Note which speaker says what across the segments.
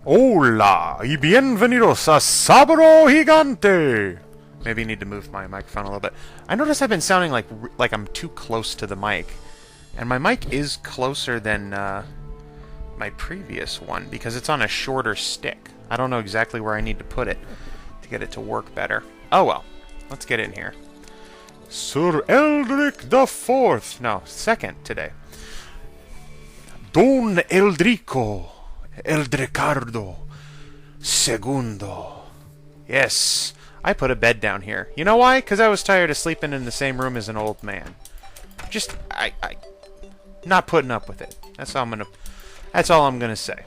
Speaker 1: Hola y bienvenidos a Sabado Gigante! Maybe you need to move my microphone a little bit. I notice I've been sounding like I'm too close to the mic. And my mic is closer than my previous one because it's on a shorter stick. I don't know exactly where I need to put it to get it to work better. Oh well, let's get in here. Sir Eldrick the Fourth. No, second today. Don Eldrico Eldricardo Segundo. Yes, I put a bed down here. You know why? Because I was tired of sleeping in the same room as an old man. Just, I not putting up with it. That's all I'm gonna say.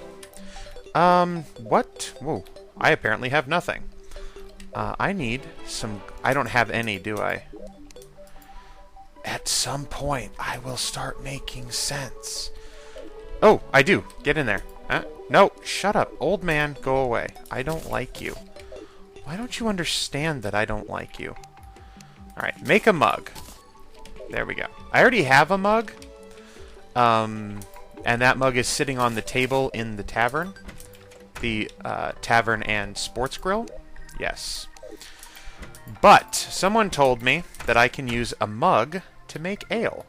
Speaker 1: What? Whoa, I apparently have nothing. I need some... I don't have any, do I? At some point, I will start making sense. Oh, I do. Get in there. Huh? No, shut up. Old man, go away. I don't like you. Why don't you understand that I don't like you? Alright, make a mug. There we go. I already have a mug. And that mug is sitting on the table in the tavern. The tavern and sports grill. Yes. But someone told me that I can use a mug to make ale.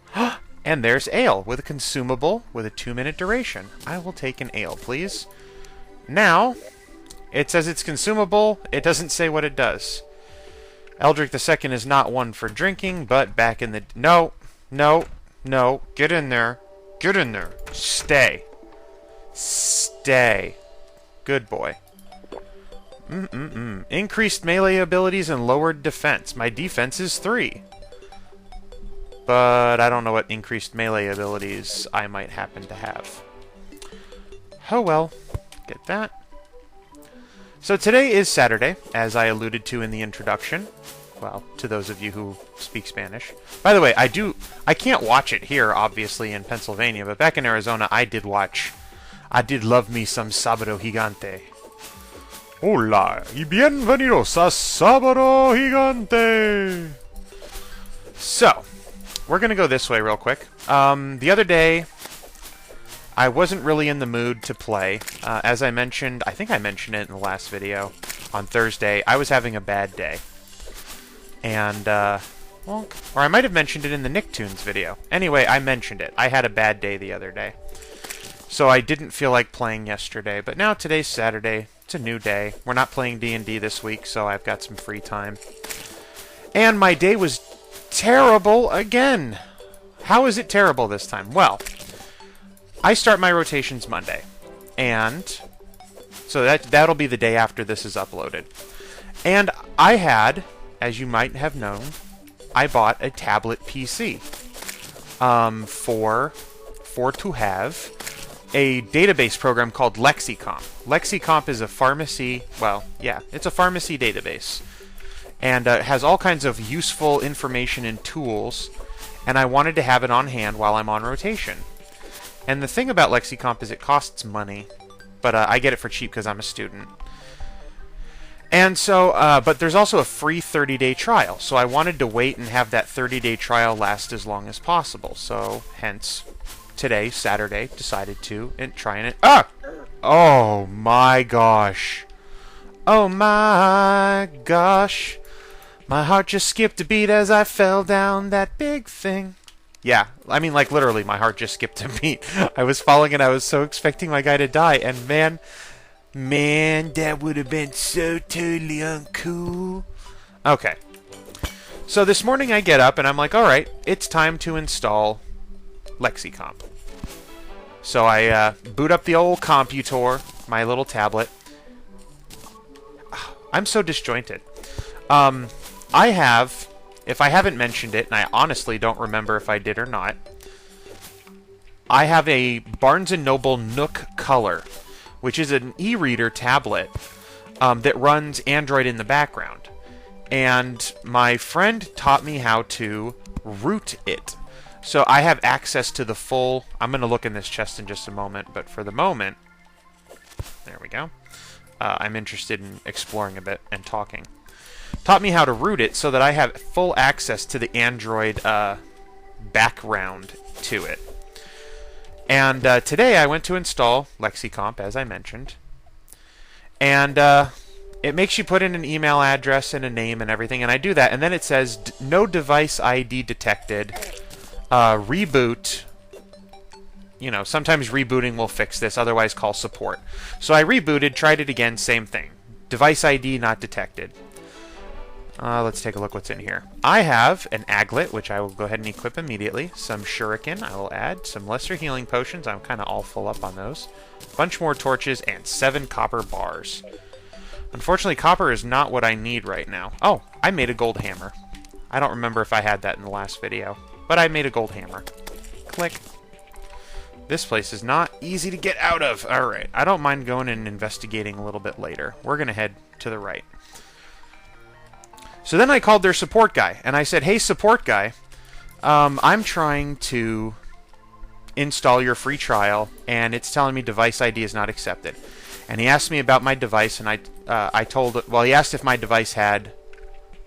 Speaker 1: And there's ale with a consumable with a 2-minute duration. I will take an ale, please. Now, it says it's consumable. It doesn't say what it does. Eldrick II is not one for drinking, but back in the... No, no, no. Get in there. Get in there. Stay. Stay. Good boy. Increased melee abilities and lowered defense. My defense is 3. But I don't know what increased melee abilities I might happen to have. Oh well. Get that. So today is Saturday, as I alluded to in the introduction. Well, to those of you who speak Spanish. By the way, I can't watch it here, obviously, in Pennsylvania, but back in Arizona, I did love me some Sábado Gigante. Hola, y bienvenidos a Sábado Gigante! So, we're going to go this way real quick. The other day, I wasn't really in the mood to play. As I mentioned, I think I mentioned it in the last video, on Thursday, I was having a bad day. And, well, or I might have mentioned it in the Nicktoons video. Anyway, I mentioned it. I had a bad day the other day. So I didn't feel like playing yesterday, but now today's Saturday. It's a new day. We're not playing D&D this week, so I've got some free time. And my day was terrible again. How is it terrible this time? Well, I start my rotations Monday. And so that'll be the day after this is uploaded. And I had, as you might have known, I bought a tablet PC for to have a database program called LexiComp. LexiComp is a pharmacy, well, yeah, it's a pharmacy database. And it has all kinds of useful information and tools, and I wanted to have it on hand while I'm on rotation. And the thing about LexiComp is it costs money, but I get it for cheap because I'm a student. And so, but there's also a free 30-day trial, so I wanted to wait and have that 30-day trial last as long as possible. So, hence, today, Saturday, decided to try it. Ah! Oh my gosh. Oh my gosh. My heart just skipped a beat as I fell down that big thing. Yeah, I mean, like, literally, my heart just skipped a beat. I was falling and I was so expecting my guy to die, and man, that would have been so totally uncool. Okay. So this morning I get up and I'm like, alright, it's time to install LexiComp. So I boot up the old computer, my little tablet. I'm so disjointed. I have, if I haven't mentioned it, and I honestly don't remember if I did or not, I have a Barnes & Noble Nook Color, which is an e-reader tablet that runs Android in the background. And my friend taught me how to root it. So I have access to the full... I'm going to look in this chest in just a moment, but for the moment... There we go. I'm interested in exploring a bit and talking. Taught me how to root it so that I have full access to the Android background to it. And today I went to install LexiComp, as I mentioned. And it makes you put in an email address and a name and everything, and I do that, and then it says, no device ID detected, reboot. You know, sometimes rebooting will fix this, otherwise call support. So I rebooted, tried it again, same thing. Device ID not detected. Let's take a look what's in here. I have an aglet, which I will go ahead and equip immediately. Some shuriken I will add. Some lesser healing potions. I'm kind of all full up on those. A bunch more torches and 7 copper bars. Unfortunately, copper is not what I need right now. Oh, I made a gold hammer. I don't remember if I had that in the last video, but I made a gold hammer. Click. This place is not easy to get out of. Alright, I don't mind going and investigating a little bit later. We're going to head to the right. So then I called their support guy, and I said, hey, support guy, I'm trying to install your free trial, and it's telling me device ID is not accepted. And he asked me about my device, and I told, well, he asked if my device had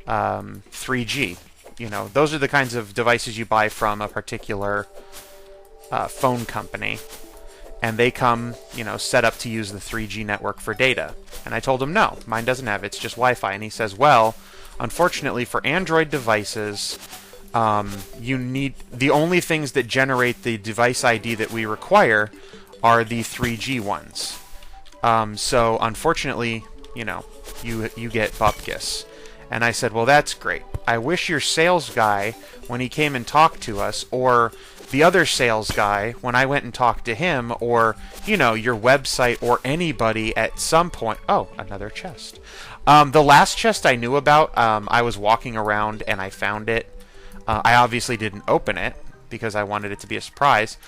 Speaker 1: 3G. You know, those are the kinds of devices you buy from a particular phone company, and they come, you know, set up to use the 3G network for data. And I told him, no, mine doesn't have it, it's just Wi-Fi. And he says, well, unfortunately for Android devices, you need, the only things that generate the device ID that we require are the 3G ones. So unfortunately, you know, you get bupkis. And I said, well, that's great. I wish your sales guy, when he came and talked to us, or the other sales guy, when I went and talked to him, or, you know, your website, or anybody at some point... Oh, another chest. The last chest I knew about, I was walking around and I found it. I obviously didn't open it, because I wanted it to be a surprise.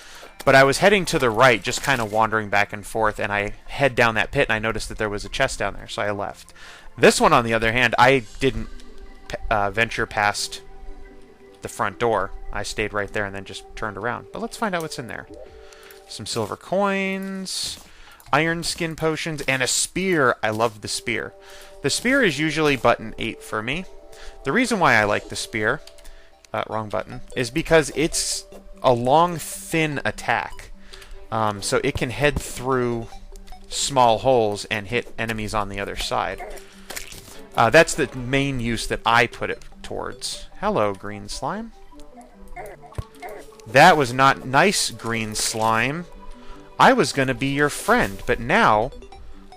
Speaker 1: But I was heading to the right, just kind of wandering back and forth, and I head down that pit, and I noticed that there was a chest down there, so I left. This one, on the other hand, I didn't venture past the front door. I stayed right there and then just turned around. But let's find out what's in there. Some silver coins, iron skin potions, and a spear. I love the spear. The spear is usually button 8 for me. The reason why I like the spear, wrong button, is because it's a long, thin attack. So it can head through small holes and hit enemies on the other side. That's the main use that I put it towards. Hello, green slime. That was not nice, green slime. I was going to be your friend, but now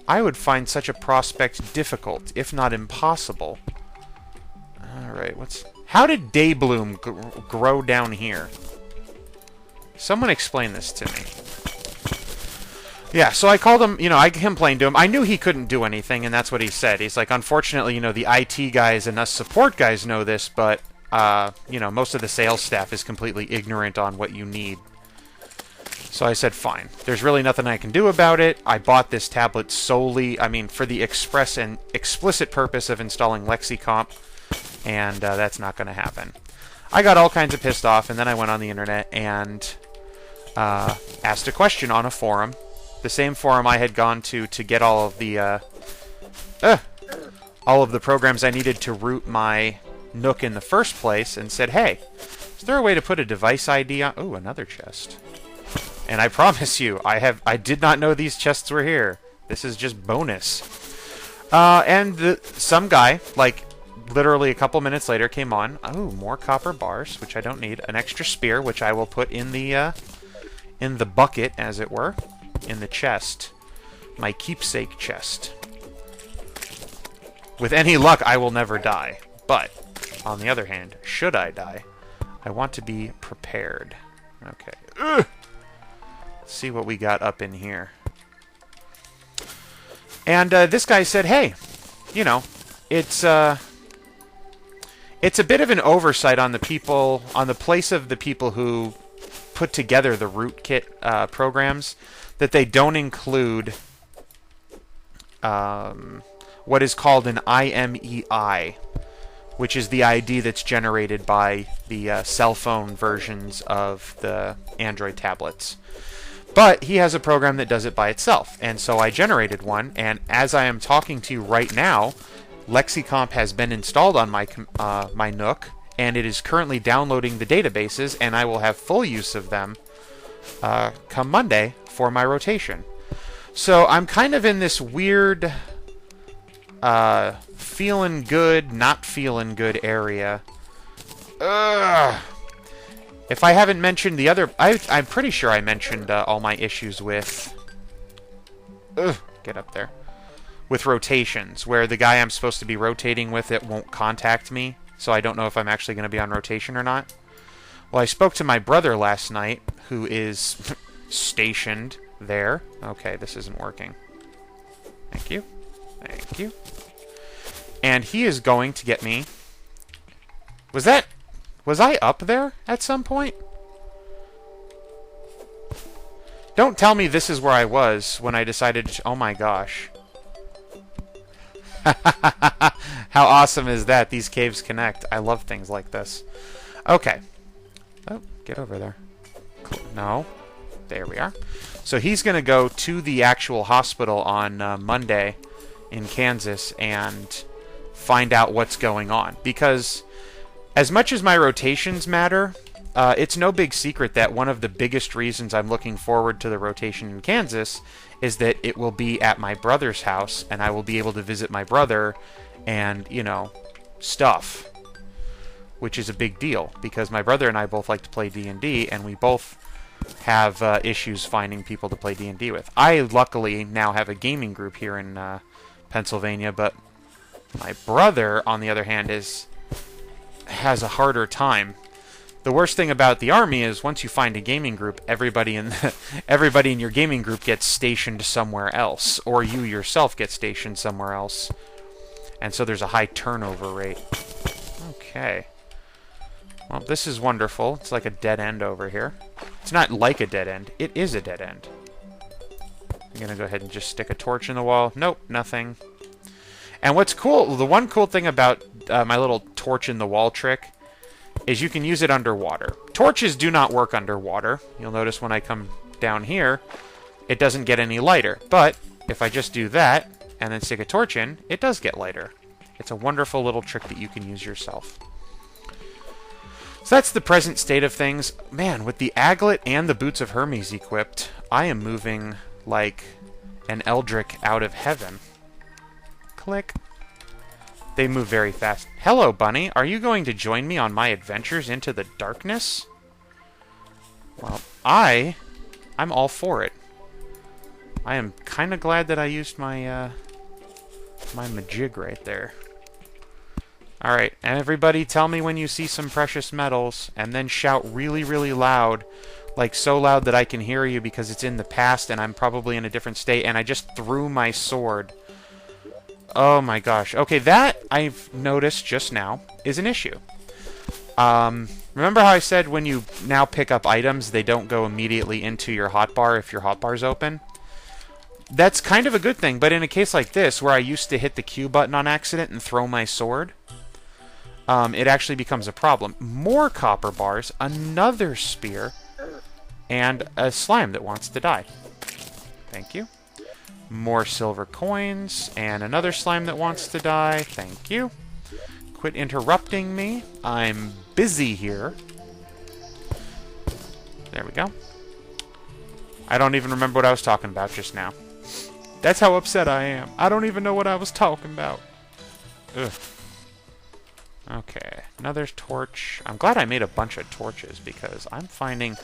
Speaker 1: I would find such a prospect difficult, if not impossible. Alright, how did Daybloom grow down here? Someone explain this to me. Yeah, so I called him, you know, I complained to him. I knew he couldn't do anything, and that's what he said. He's like, unfortunately, you know, the IT guys and us support guys know this, but, you know, most of the sales staff is completely ignorant on what you need. So I said, fine. There's really nothing I can do about it. I bought this tablet solely, I mean, for the express and explicit purpose of installing LexiComp, and that's not going to happen. I got all kinds of pissed off, and then I went on the internet and asked a question on a forum. The same forum I had gone to get all of the programs I needed to root my Nook in the first place, and said, hey, is there a way to put a device ID on... Ooh, another chest. And I promise you, I did not know these chests were here. This is just bonus. And some guy, like, literally a couple minutes later, came on. Oh, more copper bars, which I don't need. An extra spear, which I will put in the bucket, as it were. In the chest. My keepsake chest. With any luck, I will never die. But, on the other hand, should I die, I want to be prepared. Okay. Ugh! Let's see what we got up in here. And this guy said, hey, you know, it's a bit of an oversight on the people, on the place of the people who put together the rootkit programs, that they don't include what is called an IMEI, which is the ID that's generated by the cell phone versions of the Android tablets. But he has a program that does it by itself, and so I generated one, and as I am talking to you right now, LexiComp has been installed on my my Nook, and it is currently downloading the databases, and I will have full use of them come Monday for my rotation. So I'm kind of in this weird feeling good, not feeling good area. Ugh. If I haven't mentioned the other... I'm pretty sure I mentioned all my issues with... Ugh, get up there. With rotations, where the guy I'm supposed to be rotating with it won't contact me, so I don't know if I'm actually going to be on rotation or not. Well, I spoke to my brother last night, who is stationed there. Okay, this isn't working. Thank you. Thank you. And he is going to get me... Was I up there at some point? Don't tell me this is where I was when I decided to... Oh my gosh. How awesome is that? These caves connect. I love things like this. Okay. Oh, get over there. No. There we are. So he's going to go to the actual hospital on Monday in Kansas and find out what's going on. Because as much as my rotations matter, it's no big secret that one of the biggest reasons I'm looking forward to the rotation in Kansas is that it will be at my brother's house, and I will be able to visit my brother and, you know, stuff. Which is a big deal, because my brother and I both like to play D&D, and we both have issues finding people to play D&D with. I, luckily, now have a gaming group here in Pennsylvania, but my brother, on the other hand, has a harder time. The worst thing about the army is once you find a gaming group, everybody in your gaming group gets stationed somewhere else, or you yourself get stationed somewhere else, and so there's a high turnover rate. Okay. Well, this is wonderful. It's like a dead end over here. It's not like a dead end. It is a dead end. I'm going to go ahead and just stick a torch in the wall. Nope, nothing. And what's cool, the one cool thing about my little torch in the wall trick is you can use it underwater. Torches do not work underwater. You'll notice when I come down here, it doesn't get any lighter. But if I just do that and then stick a torch in, it does get lighter. It's a wonderful little trick that you can use yourself. So that's the present state of things. Man, with the aglet and the boots of Hermes equipped, I am moving like an Eldrick out of heaven. Click. They move very fast. Hello, Bunny. Are you going to join me on my adventures into the darkness? Well, I'm all for it. I am kind of glad that I used my my majig right there. Alright, everybody tell me when you see some precious metals, and then shout really, really loud, like so loud that I can hear you because it's in the past and I'm probably in a different state, and I just threw my sword. Oh my gosh. Okay, that, I've noticed just now, is an issue. Remember how I said when you now pick up items, they don't go immediately into your hotbar if your hotbar's open? That's kind of a good thing, but in a case like this, where I used to hit the Q button on accident and throw my sword, it actually becomes a problem. More copper bars, another spear, and a slime that wants to die. Thank you. More silver coins, and another slime that wants to die. Thank you. Quit interrupting me. I'm busy here. There we go. I don't even remember what I was talking about just now. That's how upset I am. I don't even know what I was talking about. Ugh. Okay, another torch. I'm glad I made a bunch of torches because I'm finding...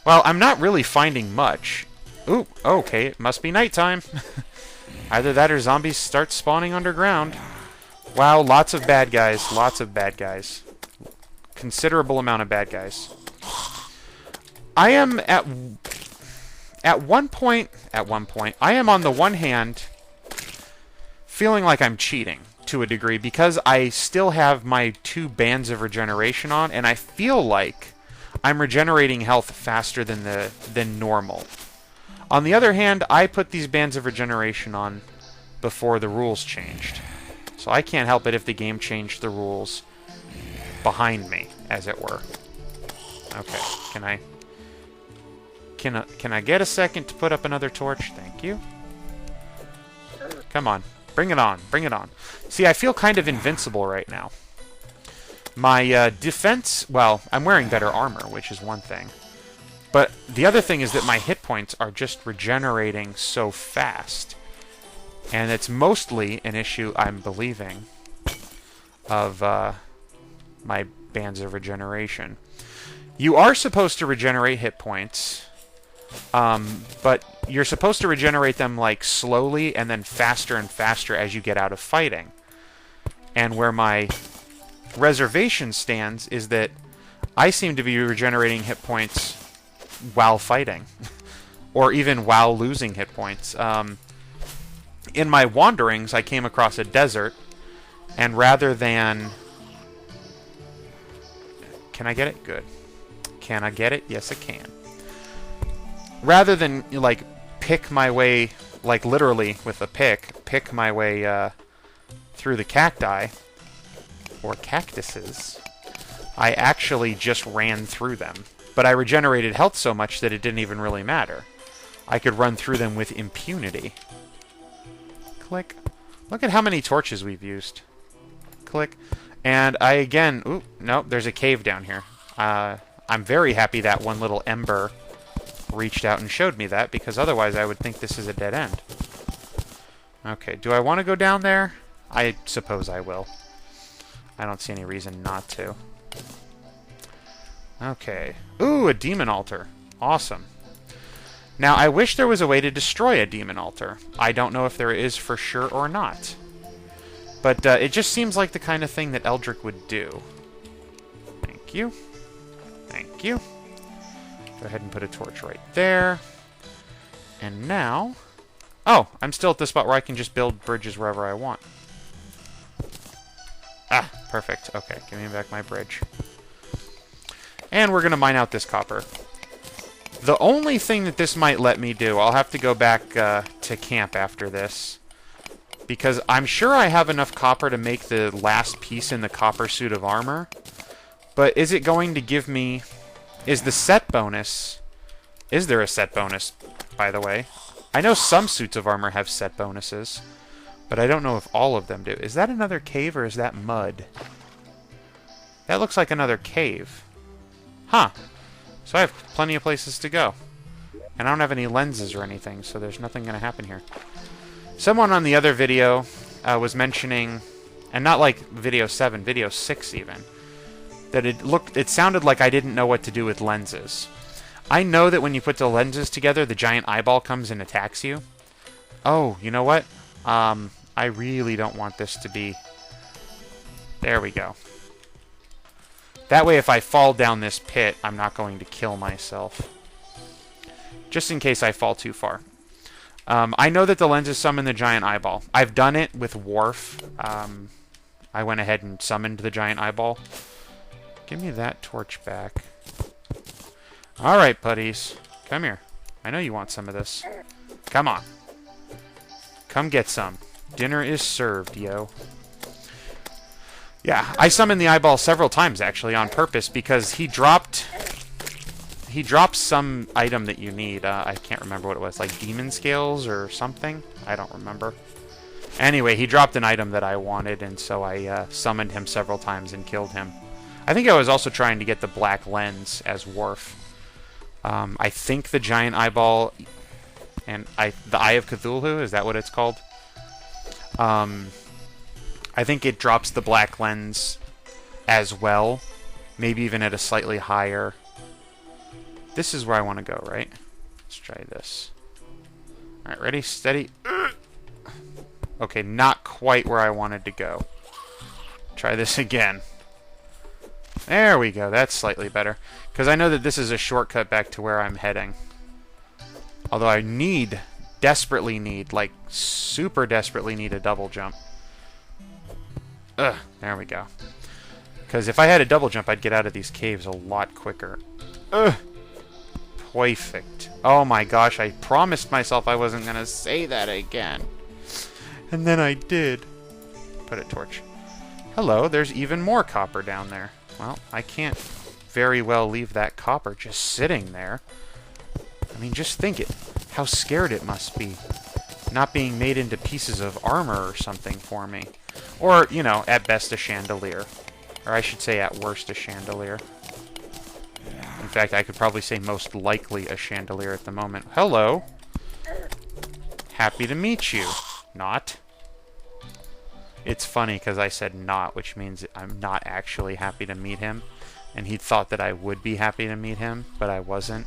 Speaker 1: Well, I'm not really finding much. Ooh, okay, it must be nighttime. Either that or zombies start spawning underground. Wow, lots of bad guys. Lots of bad guys. Considerable amount of bad guys. I am at one point, I am on the one hand feeling like I'm cheating to a degree because I still have my 2 bands of regeneration on, and I feel like I'm regenerating health faster than normal. On the other hand, I put these bands of regeneration on before the rules changed. So I can't help it if the game changed the rules behind me, as it were. Okay, can I get a second to put up another torch? Thank you. Come on. Bring it on. Bring it on. See, I feel kind of invincible right now. My defense... Well, I'm wearing better armor, which is one thing. But the other thing is that my hit points are just regenerating so fast. And it's mostly an issue, I'm believing, of my bands of regeneration. You are supposed to regenerate hit points, but you're supposed to regenerate them like slowly and then faster and faster as you get out of fighting. And where my reservation stands is that I seem to be regenerating hit points while fighting, or even while losing hit points. In my wanderings, I came across a desert, and rather than... Can I get it? Good. Can I get it? Yes, I can. Rather than, like, pick my way, like, literally with a pick my way through the cacti, or cactuses, I actually just ran through them. But I regenerated health so much that it didn't even really matter. I could run through them with impunity. Click. Look at how many torches we've used. Click. And I again... Ooh, no, there's a cave down here. I'm very happy that one little ember reached out and showed me that, because otherwise I would think this is a dead end. Okay, do I want to go down there? I suppose I will. I don't see any reason not to. Okay. Ooh, a demon altar. Awesome. Now, I wish there was a way to destroy a demon altar. I don't know if there is for sure or not. But it just seems like the kind of thing that Eldrick would do. Thank you. Thank you. Go ahead and put a torch right there. And now... Oh, I'm still at the spot where I can just build bridges wherever I want. Ah, perfect. Okay, give me back my bridge. And we're going to mine out this copper. The only thing that this might let me do, I'll have to go back to camp after this, because I'm sure I have enough copper to make the last piece in the copper suit of armor, but is it going to give me... Is the set bonus... Is there a set bonus, by the way? I know some suits of armor have set bonuses, but I don't know if all of them do. Is that another cave, or is that mud? That looks like another cave. Huh. So I have plenty of places to go. And I don't have any lenses or anything, so there's nothing going to happen here. Someone on the other video was mentioning, and not like video 7, video 6 even, that it sounded like I didn't know what to do with lenses. I know that when you put the lenses together, the giant eyeball comes and attacks you. Oh, you know what? I really don't want this to be... There we go. That way, if I fall down this pit, I'm not going to kill myself. Just in case I fall too far. I know that the lenses summon the giant eyeball. I've done it with Wharf. I went ahead and summoned the giant eyeball. Give me that torch back. Alright, putties. Come here. I know you want some of this. Come on. Come get some. Dinner is served, yo. Yeah, I summoned the eyeball several times, actually, on purpose, because he dropped some item that you need. I can't remember what it was, like demon scales or something? I don't remember. Anyway, he dropped an item that I wanted, and so I summoned him several times and killed him. I think I was also trying to get the black lens as Worf. I think the giant eyeball and the Eye of Cthulhu, is that what it's called? I think it drops the black lens as well. Maybe even at a slightly higher. This is where I want to go, right? Let's try this. Alright, ready? Steady. Okay, not quite where I wanted to go. Try this again. There we go. That's slightly better. Because I know that this is a shortcut back to where I'm heading. Although I desperately need, like, super desperately need a double jump. Ugh, there we go. Because if I had a double jump, I'd get out of these caves a lot quicker. Ugh. Perfect. Oh my gosh, I promised myself I wasn't going to say that again. And then I did. Put a torch. Hello, there's even more copper down there. Well, I can't very well leave that copper just sitting there. I mean, just think it. How scared it must be. Not being made into pieces of armor or something for me. Or, you know, at best a chandelier. Or I should say at worst a chandelier. In fact, I could probably say most likely a chandelier at the moment. Hello. Happy to meet you. Not. It's funny because I said not, which means I'm not actually happy to meet him. And he thought that I would be happy to meet him, but I wasn't.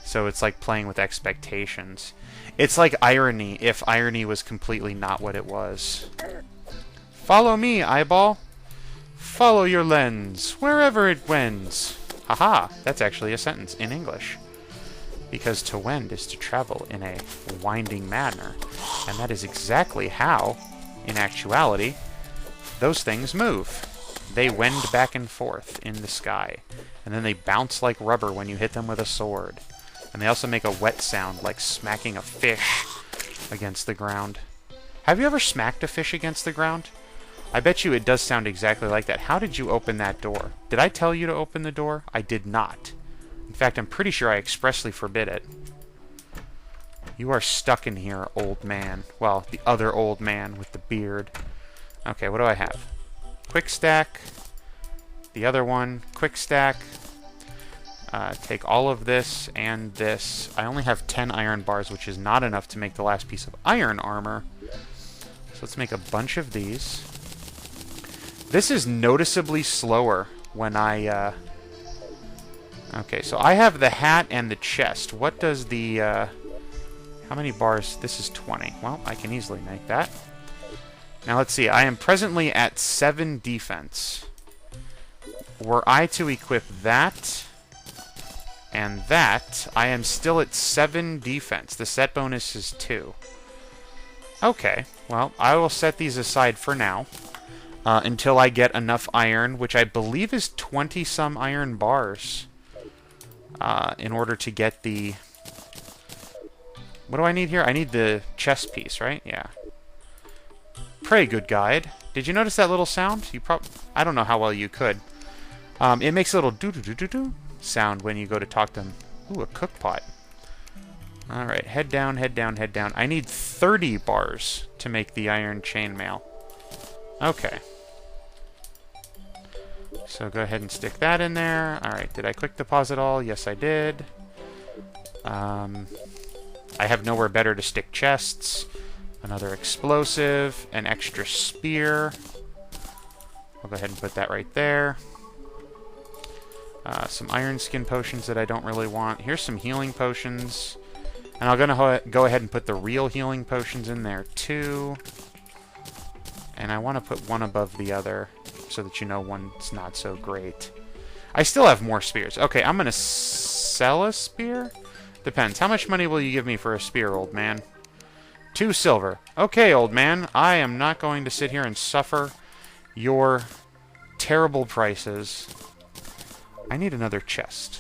Speaker 1: So it's like playing with expectations. It's like irony, if irony was completely not what it was. Follow me, eyeball. Follow your lens, wherever it wends. Haha, that's actually a sentence in English. Because to wend is to travel in a winding manner. And that is exactly how, in actuality, those things move. They wend back and forth in the sky. And then they bounce like rubber when you hit them with a sword. And they also make a wet sound like smacking a fish against the ground. Have you ever smacked a fish against the ground? I bet you it does sound exactly like that. How did you open that door? Did I tell you to open the door? I did not. In fact, I'm pretty sure I expressly forbid it. You are stuck in here, old man. Well, the other old man with the beard. Okay, what do I have? Quick stack. The other one, quick stack. Take all of this and this. I only have 10 iron bars, which is not enough to make the last piece of iron armor. So let's make a bunch of these. This is noticeably slower when I... Okay, so I have the hat and the chest. What does the... How many bars? This is 20. Well, I can easily make that. Now let's see. I am presently at 7 defense. Were I to equip that and that, I am still at 7 defense. The set bonus is 2. Okay, well, I will set these aside for now. Until I get enough iron, which I believe is 20-some iron bars. In order to get the... What do I need here? I need the chest piece, right? Yeah. Pray, good guide. Did you notice that little sound? I don't know how well you could. It makes a little doo-doo-doo-doo-doo sound when you go to talk to them. Ooh, a cook pot. Alright, head down, head down, head down. I need 30 bars to make the iron chainmail. Okay. So go ahead and stick that in there. Alright, did I quick deposit all? Yes, I did. I have nowhere better to stick chests. Another explosive. An extra spear. I'll go ahead and put that right there. Some iron skin potions that I don't really want. Here's some healing potions. And I'm going to go ahead and put the real healing potions in there, too. And I want to put one above the other, so that you know one's not so great. I still have more spears. Okay, I'm going to sell a spear? Depends. How much money will you give me for a spear, old man? 2 silver. Okay, old man. I am not going to sit here and suffer your terrible prices. I need another chest.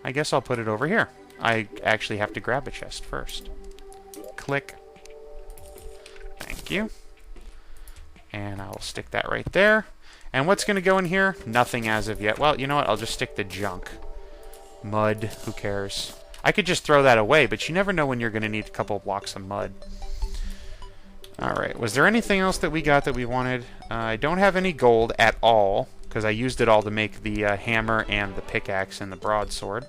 Speaker 1: I guess I'll put it over here. I actually have to grab a chest first. Click. Thank you. And I'll stick that right there. And what's going to go in here? Nothing as of yet. Well, you know what? I'll just stick the junk. Mud. Who cares? I could just throw that away, but you never know when you're going to need a couple blocks of mud. Alright. Was there anything else that we got that we wanted? I don't have any gold at all, because I used it all to make the hammer and the pickaxe and the broadsword.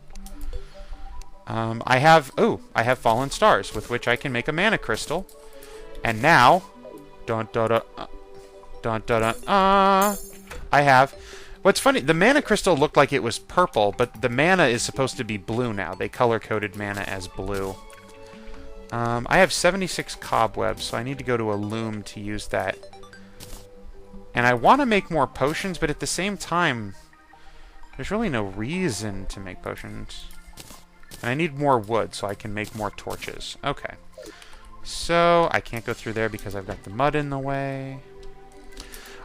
Speaker 1: I have fallen stars, with which I can make a mana crystal. And now... I have... What's funny, the mana crystal looked like it was purple, but the mana is supposed to be blue now. They color-coded mana as blue. I have 76 cobwebs, so I need to go to a loom to use that. And I want to make more potions, but at the same time, there's really no reason to make potions. And I need more wood, so I can make more torches. Okay. So, I can't go through there because I've got the mud in the way.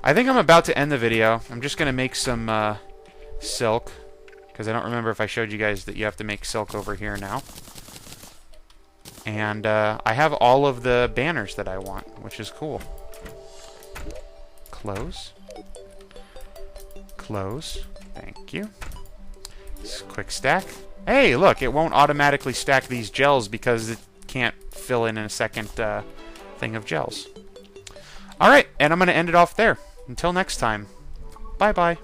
Speaker 1: I think I'm about to end the video. I'm just going to make some silk, because I don't remember if I showed you guys that you have to make silk over here now. And I have all of the banners that I want, which is cool. Close. Close. Thank you. Quick stack. Hey, look, it won't automatically stack these gels because it can't fill in a second thing of gels. Alright, and I'm going to end it off there. Until next time, bye-bye.